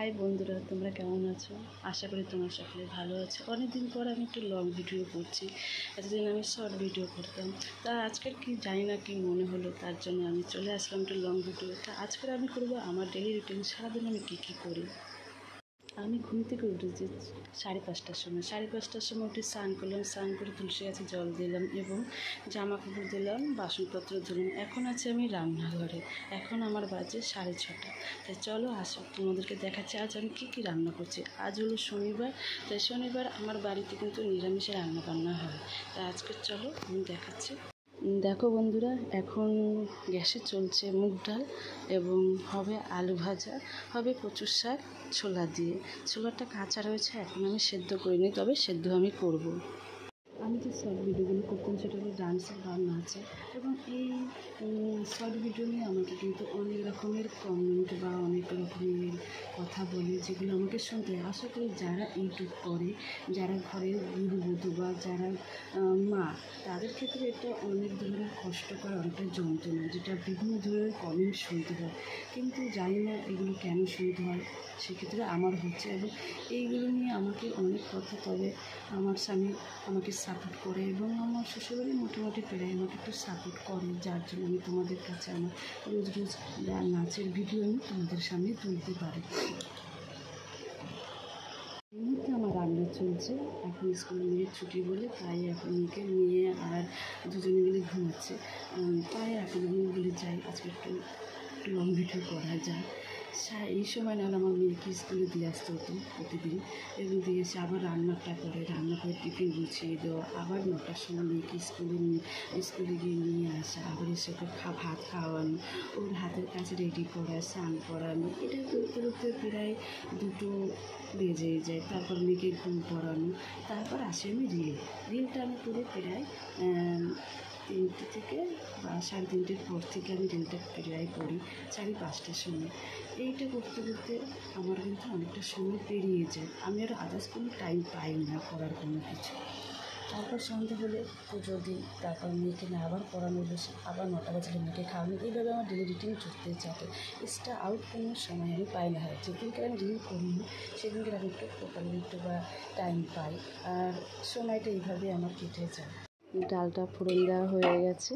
High বন্ধুরা, তোমরা কেমন আছো? আশা করি তোমরা সকলে ভালো আছো। অনেকদিন পর আমি একটু লং ভিডিও করছি। এতদিন আমি শর্ট ভিডিও করতাম, তা আজকের কি জানি না কি মনে হলো, তার জন্য আমি চলে আসলাম একটু লং ভিডিও। তা আজকের আমি করবো আমার ডেলি রুটিন, সারাদিন আমি কী করি। আমি ঘুম থেকে উঠেছি 5:30টার সময়। 5:30টার সময় উঠে স্নান করলাম, স্নান করে তুলসী গাছে জল দিলাম এবং জামা কাপড় দিলাম, বাসনপত্র ধুলাম। এখন আছি আমি রান্নাঘরে। এখন আমার বাজে 6:30। তাই চলো আসো, তোমাদেরকে দেখাচ্ছি আজ আমি কী রান্না করছি। আজ হলো শনিবার, তাই শনিবার আমার বাড়িতে কিন্তু নিরামিষে রান্না বান্না হয়। তাই আজকে চলো আমি দেখাচ্ছি। দেখো বন্ধুরা, এখন গ্যাসে চলছে মুগ ডাল এবং হবে আলু ভাজা, হবে কচুর শাক ছোলা দিয়ে। ছোলাটা কাঁচা রয়েছে, এখন আমি সেদ্ধ করিনি, তবে সেদ্ধ আমি করব। আমি যে শর্ট ভিডিওগুলো করতাম সেটা হলো ডান্সের গান, নাচে, এবং এই শর্ট ভিডিও নিয়ে আমাকে কিন্তু অনেক রকমের কমেন্ট বা অনেক রকমের কথা বলে, যেগুলো আমাকে শুনতে হয়। আশা করি যারা ইউটিউব করে, যারা ঘরের গৃহবধূ বা যারা মা, তাদের ক্ষেত্রে এটা অনেক ধরনের কষ্টকর, অনেকটা যন্ত্রণা, যেটা বিভিন্ন ধরনের কমেন্ট শুনতে হয়। কিন্তু জানি না এগুলো কেন শুনতে হয়, সেক্ষেত্রে আমার হচ্ছে, এবং এইগুলো নিয়ে আমাকে অনেক কথা, তবে আমার স্বামী আমাকে সাপোর্ট করে এবং আমার শ্বশুরবাড়ি মোটামুটি প্রায় আমাকে একটু সাপোর্ট করে, যার জন্য আমি তোমাদের কাছে আমার রোজ নাচের ভিডিও আমি তোমাদের সামনে তুলতে পারি। এই মুহূর্তে আমার রান্না চলছে, এখন স্কুলে মেয়ের ছুটি বলে, তাই এখন মেয়েকে নিয়ে আর দুজনে মিলে ঘুমাচ্ছে। তাই এখন আমি বলে যাই আজকে একটু লং ভিডিও করা যায়। এই সময় নাহলে আমার মেয়েকে স্কুলে দিয়ে আসতে হতো প্রতিদিন, এবং দিয়ে এসে আবার রান্না করে টিফিন গুছিয়ে দেওয়া, আবার 9টার সময় মেয়েকে স্কুলে গিয়ে নিয়ে আসা, আবার এসে ওকে ভাত খাওয়ানো, ওর হাতের কাছে রেডি করা, স্নান করানো, এটা করতে করতে প্রায় 2টো বেজে যায়। তারপর মেয়েকে ঘুম পড়ানো, তারপর আসি আমি রিলটা আমি করে প্রায় 3টে থেকে বা 3:30-এর পর থেকে আমি রিলটা প্রায় করি 4:30টার সময়। এইটা করতে করতে আমার কিন্তু অনেকটা সময় পেরিয়ে যায়, আমি আর আদার্স কোনো টাইম পাই না করার কোনো কিছু। তারপর সন্ধ্যে হলে পুজো দিই, তারপর মেয়েকে না আবার পড়ানো বসে, আবার 9টা বাজলে মেয়েকে খাওয়ানো। এইভাবে আমার ডেলি রুটিন চলতে থাকে। এক্সট্রা আউট কোনো সময় আমি পাই না। যেদিনকে আমি রিল করি না সেদিনকে আমি একটু টোটালি একটু বা টাইম পাই, আর সময়টা এইভাবে আমার কেটে যায়। ডালটা ফোড়ন দেওয়া হয়ে গেছে,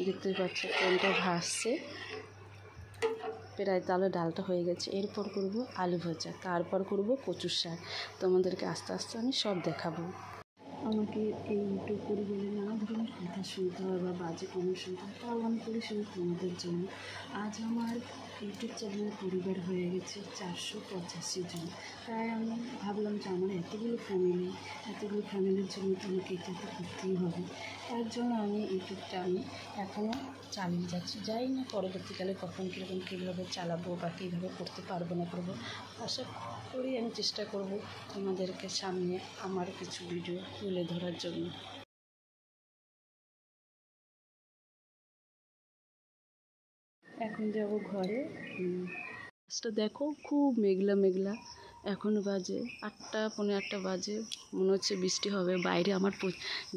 দেখতেই পাচ্ছ ফোড়নটা ভাসছে প্রায়, তাহলে ডালটা হয়ে গেছে। এরপর করব আলু ভাজা, তারপর করব কচুর শাক। তোমাদেরকে আস্তে আস্তে আমি সব দেখাবো। আমাকে এই ইউটিউব পরিবারে নানা ধরনের কথা শুনতে হয় বা বাজে কমেন্ট শুনতে হয়, তাও আমি করি শুনি তোমাদের জন্য। আজ আমার ইউটিউব চ্যানেলের পরিবার হয়ে গেছে 485 জন। তাই আমি ভাবলাম যে আমার এতগুলো ফ্যামিলির জন্য তো আমাকে এটা তো করতেই হবে। তার জন্য আমি ইউটিউবটা আমি এখনও চালিয়ে যাচ্ছি। যাই না পরবর্তীকালে কখন কীভাবে চালাবো বা কীভাবে করতে পারবো না করবো, আশা করি আমি চেষ্টা করব তোমাদেরকে সামনে আমার কিছু ভিডিও তুলে ধরার জন্য। এখন যাব ঘরে। দেখো খুব মেঘলা, এখনও বাজে 8টা, 8:45 বাজে, মনে হচ্ছে বৃষ্টি হবে। বাইরে আমার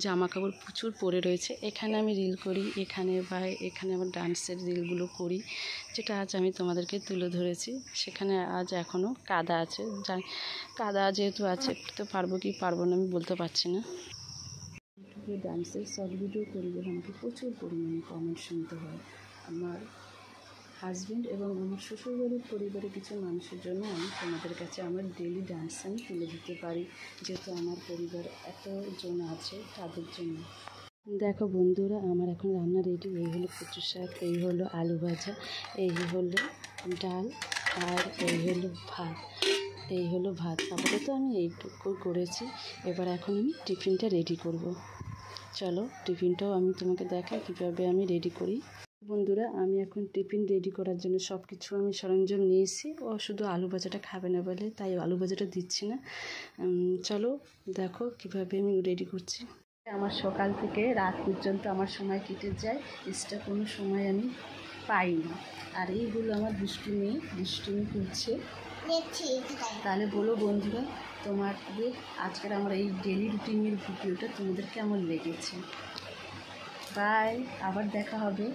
জামা কাপড় প্রচুর পরে রয়েছে। এখানে আমি রিল করি, এখানে আমার ডান্সের রিলগুলো করি, যেটা আজ আমি তোমাদেরকে তুলে ধরেছি। সেখানে আজ এখনও কাদা আছে, কাদা যেহেতু আছে, তো পারবো কি পারবো না আমি বলতে পারছি না। ইউটিউবে ডান্সের শর্ট ভিডিও করি বলে আমাকে প্রচুর পরিমাণে কমেন্ট শুনতে হয়। আমার হাজব্যান্ড এবং আমার শ্বশুরবাড়ির পরিবারের কিছু মানুষের জন্য আমি তোমাদের কাছে আমার ডেলি ডান্স আমি তুলে দিতে পারি, যেহেতু আমার পরিবার এতজন আছে তাদের জন্য। দেখো বন্ধুরা, আমার এখন রান্না রেডি। এই হলো কচুর শাক, এই হলো আলু ভাজা, এই হলো ডাল, আর এই হলো ভাত। আপাতত আমি এইটুকু করেছি। এবার এখন আমি টিফিনটা রেডি করব। চলো টিফিনটাও আমি তোমাকে দেখাই কীভাবে আমি রেডি করি। বন্ধুরা, আমি এখন টিফিন রেডি করার জন্য সব কিছু আমি সরঞ্জাম নিয়েছি। ও শুধু আলু ভাজাটা খাবে না বলে তাই আলু ভাজাটা দিচ্ছি না। চলো দেখো কিভাবে আমি রেডি করছি। আমার সকাল থেকে রাত পর্যন্ত আমার সময় কেটে যায়, এক্সট্রা কোনো সময় আমি পাই না। আর এইগুলো আমার দুষ্টুমি করছে। তাহলে বলো বন্ধুরা, তোমাদের আজকের আমার এই ডেলি রুটিনের ভিডিওটা তোমাদের কেমন লেগেছে। বাই, আবার দেখা হবে।